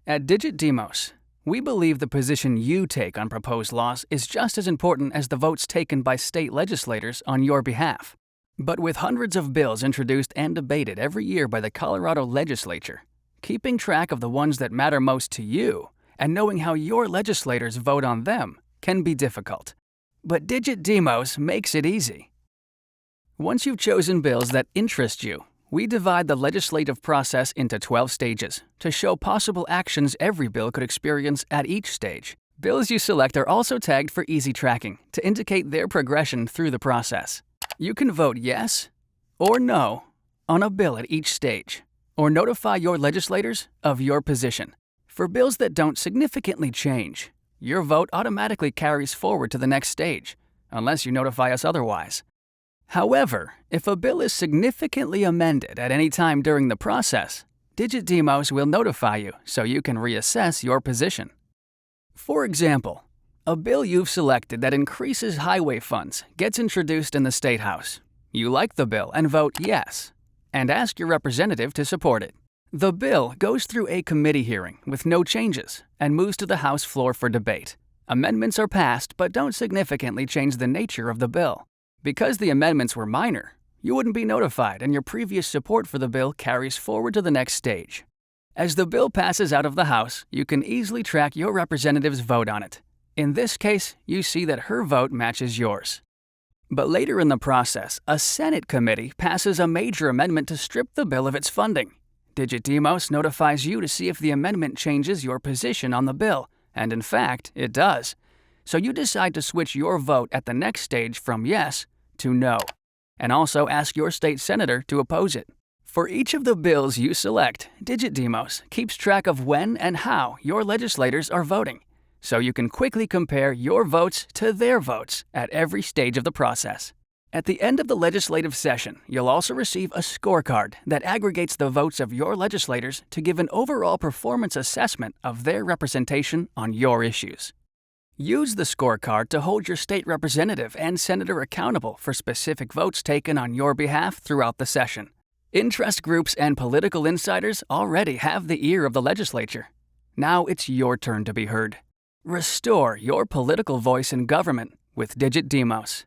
At Digitdemos, we believe the position you take on proposed laws is just as important as the votes taken by state legislators on your behalf. But with hundreds of bills introduced and debated every year by the Colorado legislature, keeping track of the ones that matter most to you and knowing how your legislators vote on them can be difficult. But Digitdemos makes it easy. Once you've chosen bills that interest you, we divide the legislative process into 12 stages to show possible actions every bill could experience at each stage. Bills you select are also tagged for easy tracking to indicate their progression through the process. You can vote yes or no on a bill at each stage, or notify your legislators of your position. For bills that don't significantly change, your vote automatically carries forward to the next stage, unless you notify us otherwise. However, if a bill is significantly amended at any time during the process, Digitdemos will notify you so you can reassess your position. For example, a bill you've selected that increases highway funds gets introduced in the State House. You like the bill and vote yes, and ask your representative to support it. The bill goes through a committee hearing with no changes and moves to the House floor for debate. Amendments are passed but don't significantly change the nature of the bill. Because the amendments were minor, you wouldn't be notified and your previous support for the bill carries forward to the next stage. As the bill passes out of the House, you can easily track your representative's vote on it. In this case, you see that her vote matches yours. But later in the process, a Senate committee passes a major amendment to strip the bill of its funding. Digitdemos notifies you to see if the amendment changes your position on the bill, and in fact, it does. So you decide to switch your vote at the next stage from yes to no, and also ask your state senator to oppose it. For each of the bills you select, Digitdemos keeps track of when and how your legislators are voting, so you can quickly compare your votes to their votes at every stage of the process. At the end of the legislative session, you'll also receive a scorecard that aggregates the votes of your legislators to give an overall performance assessment of their representation on your issues. Use the scorecard to hold your state representative and senator accountable for specific votes taken on your behalf throughout the session. Interest groups and political insiders already have the ear of the legislature. Now it's your turn to be heard. Restore your political voice in government with Digitdemos.